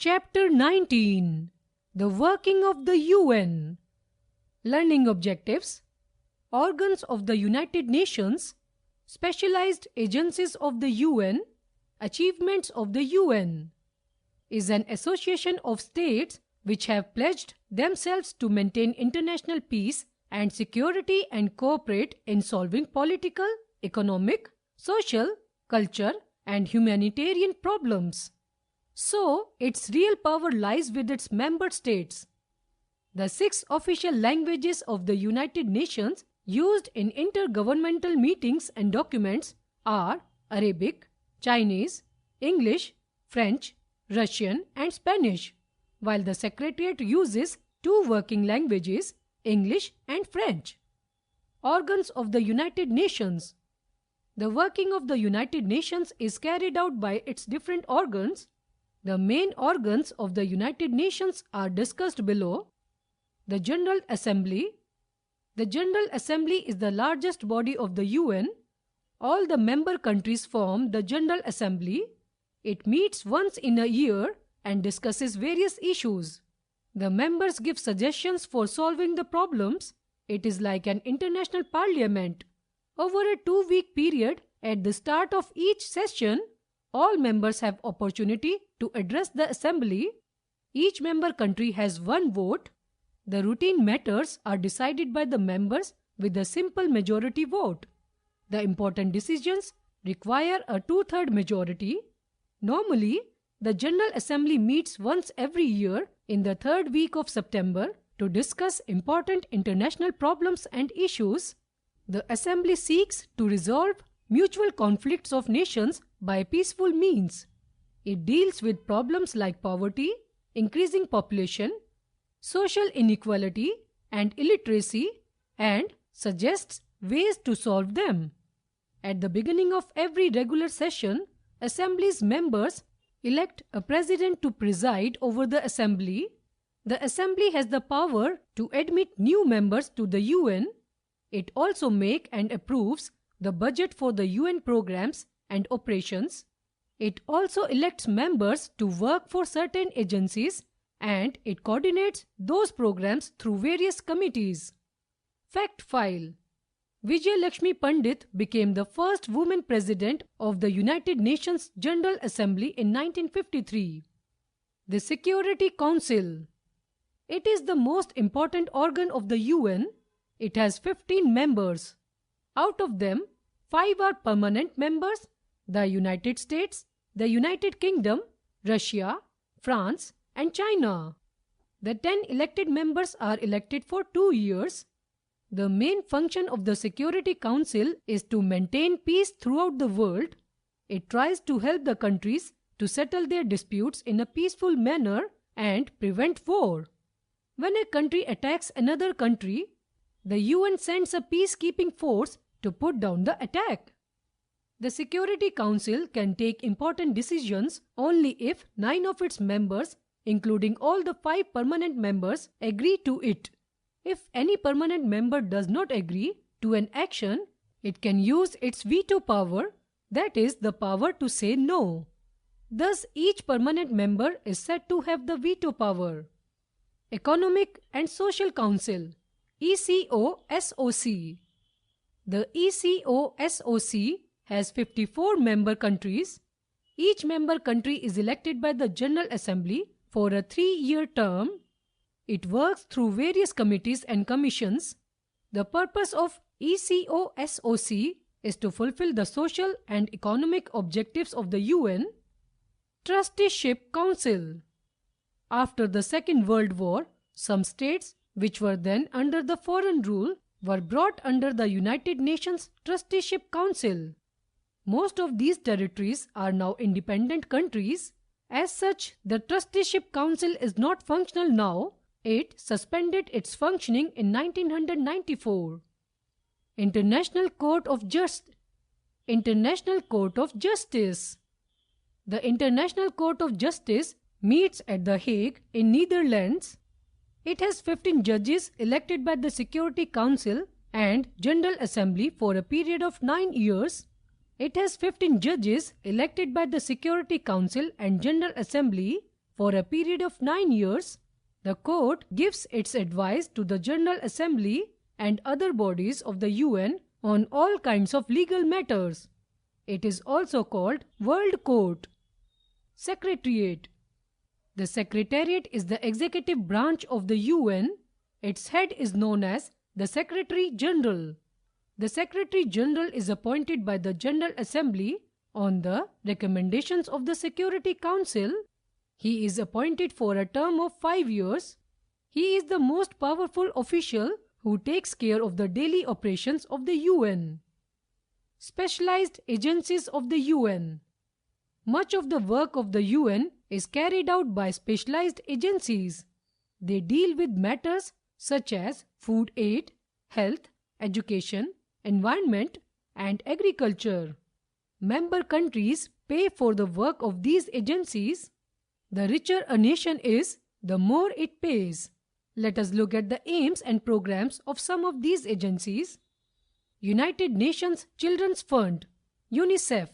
Chapter 19: The Working of the UN. Learning Objectives. Organs of the United Nations. Specialized agencies of the UN. Achievements of the UN. Is an association of states which have pledged themselves to maintain international peace and security and cooperate in solving political, economic, social, culture, and humanitarian problems. So, its real power lies with its member states. The 6 official languages of the United Nations used in intergovernmental meetings and documents are Arabic, Chinese, English, French, Russian, and Spanish, while the Secretariat uses 2 working languages, English and French. Organs of the United Nations. The working of the United Nations is carried out by its different organs. The main organs of the United Nations are discussed below. The General Assembly. The General Assembly is the largest body of the UN. All the member countries form the General Assembly. It meets once in a year and discusses various issues. The members give suggestions for solving the problems. It is like an international parliament. Over a 2-week period, at the start of each session, all members have opportunity to address the assembly. Each member country has 1 vote. The routine matters are decided by the members with a simple majority vote. The important decisions require a 2/3 majority. Normally, the General Assembly meets once every year in the 3rd week of September to discuss important international problems and issues. The Assembly seeks to resolve mutual conflicts of nations by peaceful means. It deals with problems like poverty, increasing population, social inequality, and illiteracy, and suggests ways to solve them. At the beginning of every regular session, Assembly's members elect a president to preside over the Assembly. The Assembly has the power to admit new members to the UN. It also makes and approves the budget for the UN programs and operations. It also elects members to work for certain agencies, and it coordinates those programs through various committees. Fact File. Vijayalakshmi Pandit became the first woman president of the United Nations General Assembly in 1953. The Security Council. It is the most important organ of the UN. It has 15 members. Out of them, 5 are permanent members: the United States, the United Kingdom, Russia, France, and China. The 10 elected members are elected for 2 years. The main function of the Security Council is to maintain peace throughout the world. It tries to help the countries to settle their disputes in a peaceful manner and prevent war. When a country attacks another country, the UN sends a peacekeeping force to put down the attack. The Security Council can take important decisions only if 9 of its members, including all the 5 permanent members, agree to it. If any permanent member does not agree to an action, it can use its veto power, that is, the power to say no. Thus, each permanent member is said to have the veto power. Economic and Social Council, ECOSOC. The ECOSOC has 54 member countries. Each member country is elected by the General Assembly for a 3-year term. It works through various committees and commissions. The purpose of ECOSOC is to fulfill the social and economic objectives of the UN. Trusteeship Council. After the Second World War, some states which were then under the foreign rule were brought under the United Nations Trusteeship Council. Most of these territories are now independent countries. As such, the Trusteeship Council is not functional now. It suspended its functioning in 1994. International Court of Justice. International Court of Justice. The International Court of Justice meets at The Hague in Netherlands. It has 15 judges elected by the Security Council and General Assembly for a period of 9 years. It has 15 judges elected by the Security Council and General Assembly For a period of 9 years, the court gives its advice to the General Assembly and other bodies of the UN on all kinds of legal matters. It is also called World Court. Secretariat. The Secretariat is the executive branch of the UN. Its head is known as the Secretary General. The Secretary General is appointed by the General Assembly on the recommendations of the Security Council. He is appointed for a term of 5 years. He is the most powerful official who takes care of the daily operations of the UN. Specialized agencies of the UN. Much of the work of the UN is carried out by specialized agencies. They deal with matters such as food aid, health, education, environment, and agriculture. Member countries pay for the work of these agencies. The richer a nation is, the more it pays. Let us look at the aims and programs of some of these agencies. United Nations Children's Fund, UNICEF.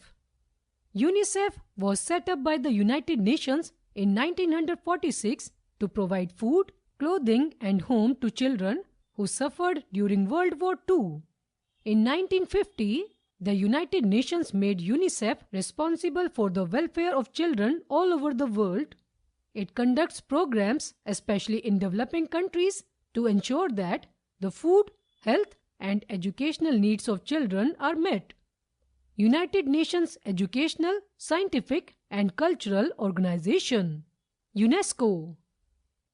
UNICEF was set up by the United Nations in 1946 to provide food, clothing, and home to children who suffered during World War II. In 1950, the United Nations made UNICEF responsible for the welfare of children all over the world. It conducts programs, especially in developing countries, to ensure that the food, health, and educational needs of children are met. United Nations Educational, Scientific, and Cultural Organization, UNESCO.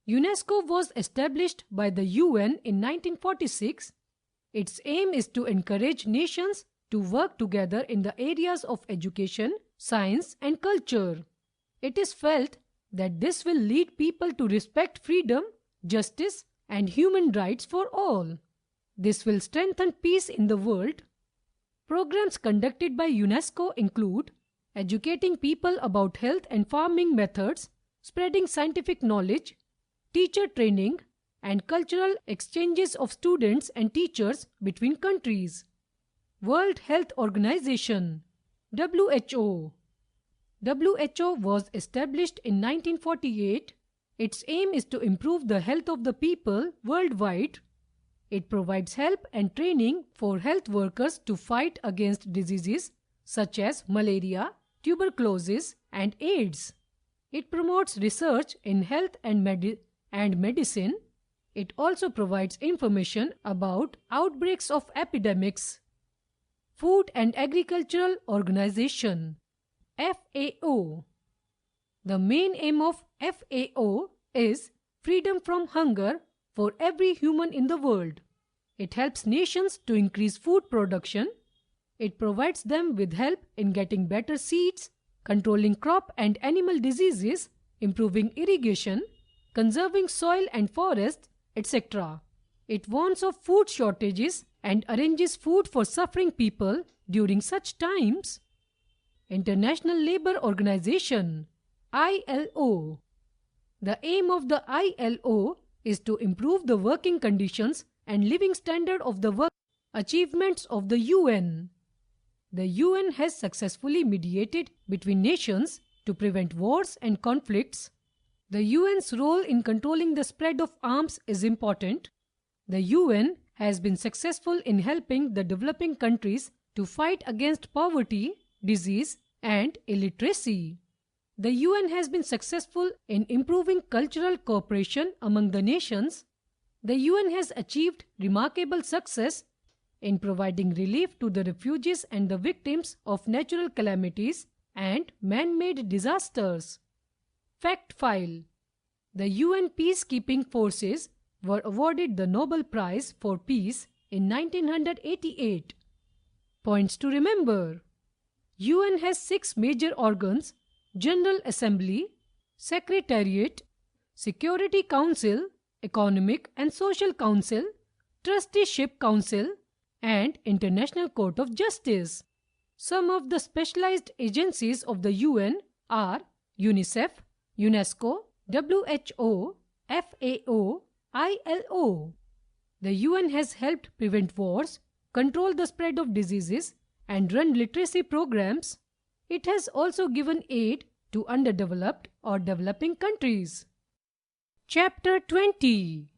UNESCO was established by the UN in 1946. Its aim is to encourage nations to work together in the areas of education, science, and culture. It is felt that this will lead people to respect freedom, justice, and human rights for all. This will strengthen peace in the world. Programs conducted by UNESCO include educating people about health and farming methods, spreading scientific knowledge, teacher training, and cultural exchanges of students and teachers between countries. World Health Organization, WHO. WHO was established in 1948. Its aim is to improve the health of the people worldwide. It provides help and training for health workers to fight against diseases such as malaria, tuberculosis, and AIDS. It promotes research in health and medicine. It also provides information about outbreaks of epidemics. Food and Agricultural Organization, FAO. The main aim of FAO is freedom from hunger for every human in the world. It helps nations to increase food production. It provides them with help in getting better seeds, controlling crop and animal diseases, improving irrigation, conserving soil and forests, etc. It warns of food shortages and arranges food for suffering people during such times. International Labour Organization, ILO. The aim of the ILO is to improve the working conditions and living standard of the work achievements of the UN. The UN has successfully mediated between nations to prevent wars and conflicts. The UN's role in controlling the spread of arms is important. The UN has been successful in helping the developing countries to fight against poverty, disease, and illiteracy. The UN has been successful in improving cultural cooperation among the nations. The UN has achieved remarkable success in providing relief to the refugees and the victims of natural calamities and man-made disasters. Fact file: the UN peacekeeping forces were awarded the Nobel Prize for Peace in 1988. Points to remember: UN has 6 major organs: General Assembly, Secretariat, Security Council, Economic and Social Council, Trusteeship Council, and International Court of Justice. Some of the specialized agencies of the UN are UNICEF, UNESCO, WHO, FAO, ILO. The UN has helped prevent wars, control the spread of diseases, and run literacy programs. It has also given aid to underdeveloped or developing countries. Chapter 20